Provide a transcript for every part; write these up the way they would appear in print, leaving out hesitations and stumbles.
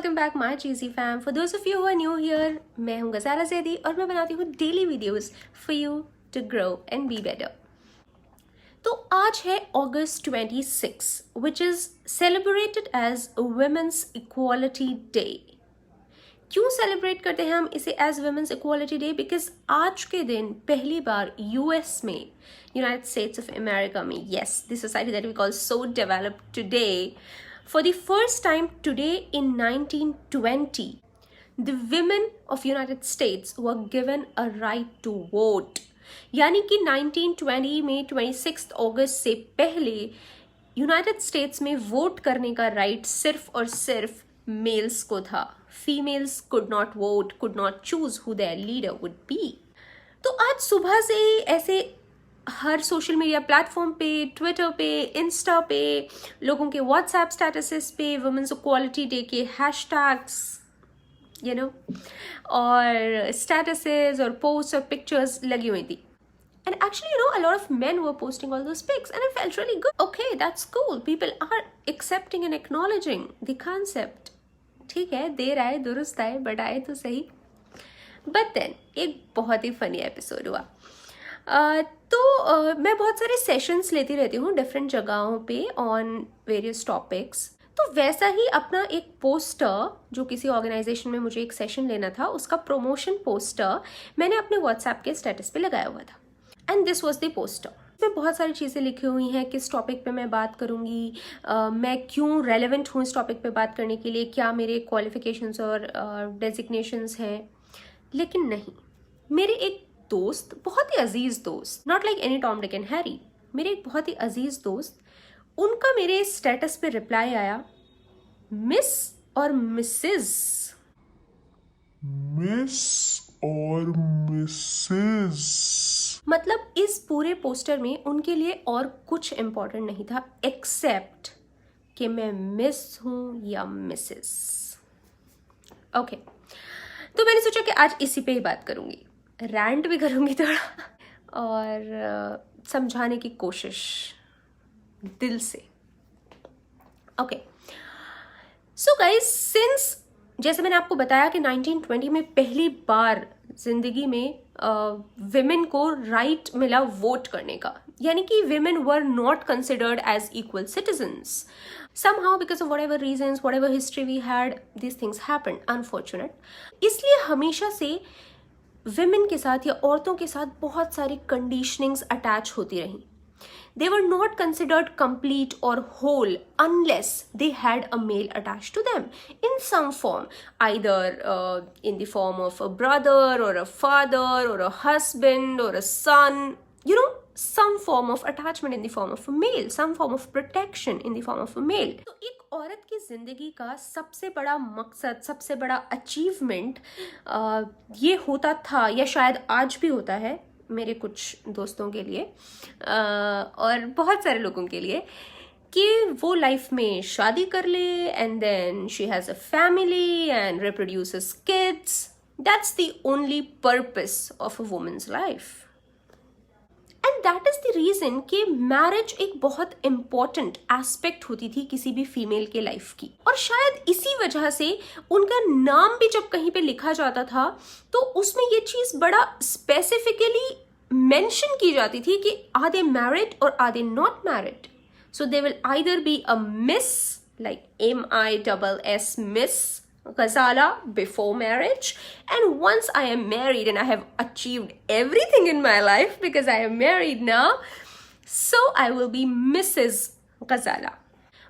Welcome back my cheesy fam. For those of you who are new here, मैं हूँ गजारा ज़ैदी और मैं बनाती हूँ daily videos for you to grow and be better. तो आज है August 26 which is celebrated as women's equality day. क्यों सेलिब्रेट करते हैं हम इसे as women's equality day? Because आज के दिन पहली बार यूएस में, यूनाइटेड स्टेट्स ऑफ अमेरिका में, yes, the society that we call so developed today, for the first time today in 1920, the women of United States were given a right to vote. यानी कि 1920 में 26 अगस्त से पहले United states में vote करने का right सिर्फ और सिर्फ मेल्स को था. Females could not vote, could not choose who their leader would be. तो आज सुबह से ही ऐसे हर सोशल मीडिया प्लेटफॉर्म पे, ट्विटर पे, इंस्टा पे, लोगों के व्हाट्सएप स्टेटसेस पे वुमेन्स इक्वालिटी डे के हैशटैग्स और स्टेटसेस और पोस्ट और पिक्चर्स लगी हुई थी. And actually, a lot of men were posting all those pics and it felt really good. Okay, that's cool. People are accepting and acknowledging the concept. ठीक है, देर आए दुरुस्त आए, बट आए तो सही. But then, एक बहुत ही फनी एपिसोड हुआ. मैं बहुत सारे सेशंस लेती रहती हूँ डिफरेंट जगहों पे ऑन वेरियस टॉपिक्स. तो वैसा ही अपना एक पोस्टर, जो किसी ऑर्गेनाइजेशन में मुझे एक सेशन लेना था, उसका प्रमोशन पोस्टर मैंने अपने व्हाट्सएप के स्टेटस पे लगाया हुआ था. And this was the poster. इसमें बहुत सारी चीज़ें लिखी हुई हैं, किस टॉपिक पे मैं बात करूँगी, मैं क्यों रेलेवेंट हूँ इस टॉपिक पे बात करने के लिए, क्या मेरे क्वालिफिकेशंस और डेजिग्नेशंस हैं. लेकिन नहीं, मेरे एक दोस्त, बहुत ही अजीज दोस्त, not like any Tom Dick and Harry, मेरे एक बहुत ही अजीज दोस्त, उनका मेरे स्टेटस पे रिप्लाई आया, मिस और मिसेस. मिस और मिसेस. मतलब इस पूरे पोस्टर में उनके लिए और कुछ इंपॉर्टेंट नहीं था एक्सेप्ट कि मैं मिस हूं या मिसेस. ओके, तो मैंने सोचा कि आज इसी पे ही बात करूंगी, रैंट भी करूंगी थोड़ा और समझाने की कोशिश दिल से. ओके, सो गाइस, सिंस जैसे मैंने आपको बताया कि 1920 में पहली बार जिंदगी में विमेन को राइट मिला वोट करने का, यानी कि women were not considered as equal citizens. Somehow, because of whatever reasons, whatever history we had, these things happened, unfortunate. इसलिए हमेशा से विमेन के साथ या औरतों के साथ बहुत सारी कंडीशनिंग्स अटैच होती रहीं. They were not considered complete or whole unless they had a male attached to them in some form, either in the form of a brother or a father or a husband or a son, some form of attachment in the form of a male, some form of protection in the form of a male. तो एक औरत की जिंदगी का सबसे बड़ा मकसद, सबसे बड़ा अचीवमेंट ये होता था, या शायद आज भी होता है मेरे कुछ दोस्तों के लिए और बहुत सारे लोगों के लिए, कि वो लाइफ में शादी कर ले and then she has a family and reproduces kids. That's the only purpose of a woman's life. And that is the reason कि मैरिज एक बहुत इंपॉर्टेंट एस्पेक्ट होती थी किसी भी फीमेल के लाइफ की. और शायद इसी वजह से उनका नाम भी जब कहीं पे लिखा जाता था तो उसमें ये चीज बड़ा स्पेसिफिकली मेंशन की जाती थी कि आर दे मैरिड और are they not married. So they will either be a miss, like MISS, miss Ghazala, before marriage, and once I am married and I have achieved everything in my life because I am married now, so I will be Mrs. Ghazala.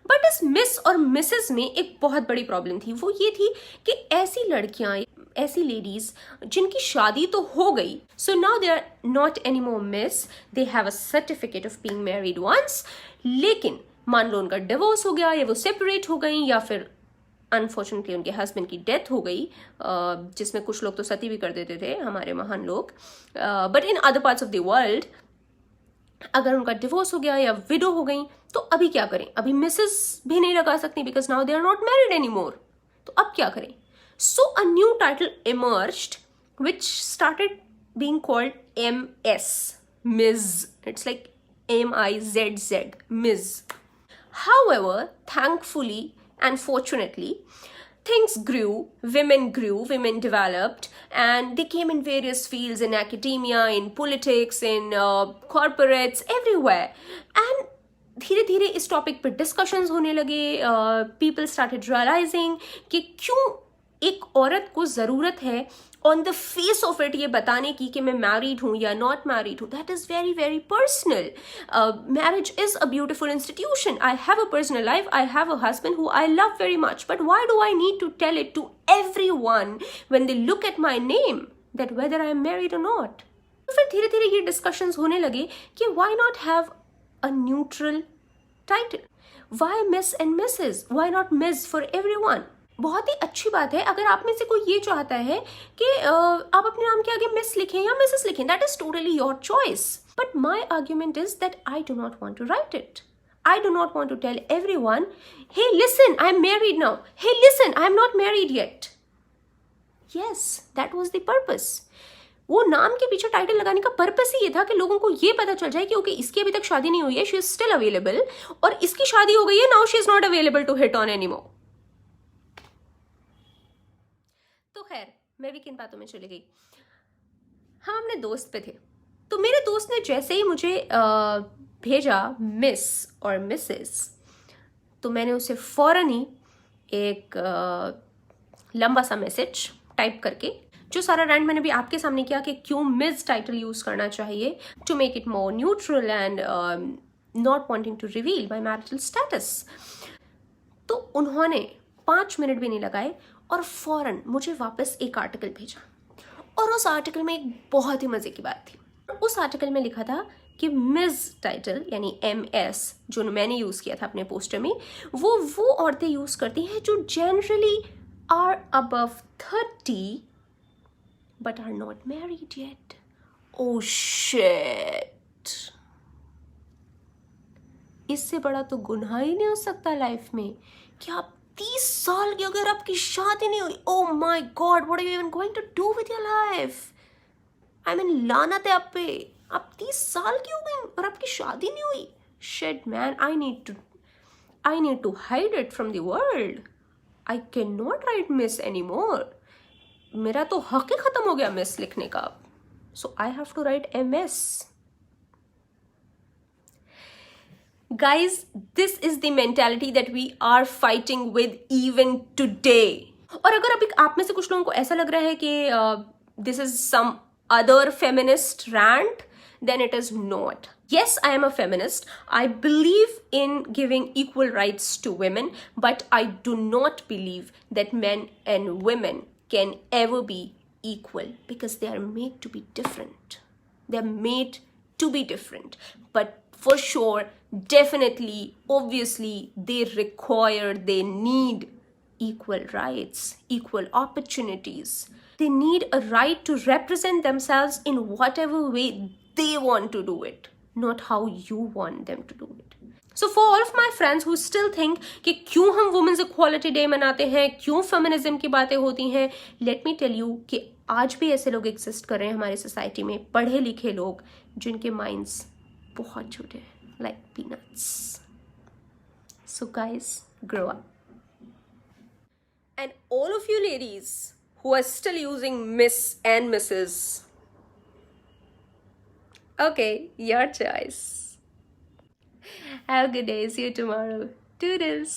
But इस miss और Mrs में एक बहुत बड़ी problem थी. वो ये थी कि ऐसी लड़कियां, ऐसी लेडीज जिनकी शादी तो हो गई, so now they are not anymore miss, they have a certificate of being married once, लेकिन मान लो उनका डिवोर्स हो गया या वो सेपरेट हो गई या फिर अनफॉर्चुनेटली उनके हस्बैंड की डेथ हो गई, जिसमें कुछ लोग तो सती भी कर देते थे, हमारे महान लोग. But in other parts of the world अगर उनका डिवोर्स हो गया या विडो हो गई तो अभी क्या करें? अभी मिसेस भी नहीं लगा सकती because now they are not married any more. तो अब क्या करें? So a new title emerged which started being called MS, Ms. It's like MIZZ, Ms. However, thankfully and fortunately, things grew, women developed, and they came in various fields, in academia, in politics, in corporates, everywhere. And धीरे धीरे इस topic पर discussions होने लगे. People started realising कि क्यों एक औरत को ज़रूरत है on the face of it ये बताने की कि मैं मैरिड हूँ या नॉट मैरिड हूँ. That is very very personal. Marriage is a beautiful institution. I have a personal life. I have a husband who I love very much. But why do I need to tell it to everyone when they look at my name that whether I am married और not. तो फिर धीरे धीरे ये discussions होने लगे कि why not have a neutral title. Why Miss and Mrs? Why not Miss for everyone? बहुत ही अच्छी बात है अगर आप में से कोई ये चाहता है कि आप अपने नाम के आगे मिस लिखें या मिसेस लिखें. That is totally your choice. But my argument is that I do not want to write it. I do not want to tell everyone, hey listen, I am married now. Hey listen, I am not married yet. Yes, that was the purpose. वो नाम के पीछे title लगाने का purpose ही ये था कि लोगों को ये पता चल जाए कि ओके इसकी अभी तक शादी नहीं हुई है, शी इज स्टिल अवेलेबल, और इसकी शादी हो गई है, now she is not available to hit on anymore. तो खैर मैं भी किन बातों में चली गई. हम अपने दोस्त पे थे, तो मेरे दोस्त ने जैसे ही मुझे भेजा मिस और मिसेस, तो मैंने उसे फौरन ही एक लंबा सा मैसेज टाइप करके, जो सारा रैंट मैंने भी आपके सामने किया कि क्यों मिस टाइटल यूज करना चाहिए to make it more neutral and not wanting to reveal my marital status. तो उन्होंने 5 मिनट भी नहीं लगाए और फौरन मुझे वापस एक आर्टिकल भेजा. और उस आर्टिकल में एक बहुत ही मजे की बात थी. उस आर्टिकल में लिखा था कि मिस टाइटल यानी MS जो मैंने यूज किया था अपने पोस्टर में, वो औरतें यूज करती हैं जो generally are above 30 but are not married yet. Oh shit. इससे बड़ा तो गुनाह ही नहीं हो सकता लाइफ में कि आप 30 साल की अगर आपकी शादी नहीं हुई. Oh my God, what are you even going to do with your life? I mean, लानत है आप पे. आप 30 साल की हो गई और आपकी शादी नहीं हुई. Shit man, I need to hide it from the world. I cannot write miss anymore. मेरा तो हक ही खत्म हो गया मिस लिखने का. So I have to write MS. Guys, this is the mentality that we are fighting with even today. और अगर अभी आप में से कुछ लोगों को ऐसा लग रहा है कि this is some other feminist rant, then it is not. Yes, I am a feminist. I believe in giving equal rights to women, but I do not believe that men and women can ever be equal because they are made to be different. They are made to be different. But for sure, definitely, obviously, they need equal rights, equal opportunities. They need a right to represent themselves in whatever way they want to do it, not how you want them to do it. So for all of my friends who still think कि क्यों हम Women's Equality Day मनाते हैं, क्यों feminism की बातें होती हैं, let me tell you कि आज भी ऐसे लोग एग्जिस्ट कर रहे हैं हमारी सोसाइटी में, पढ़े लिखे लोग जिनके माइंड्स बहुत छोटे हैं, like peanuts. So guys, grow up. And all of you ladies who are still using Miss and Mrs. Okay, your choice. Have a good day. See you tomorrow. Toodles.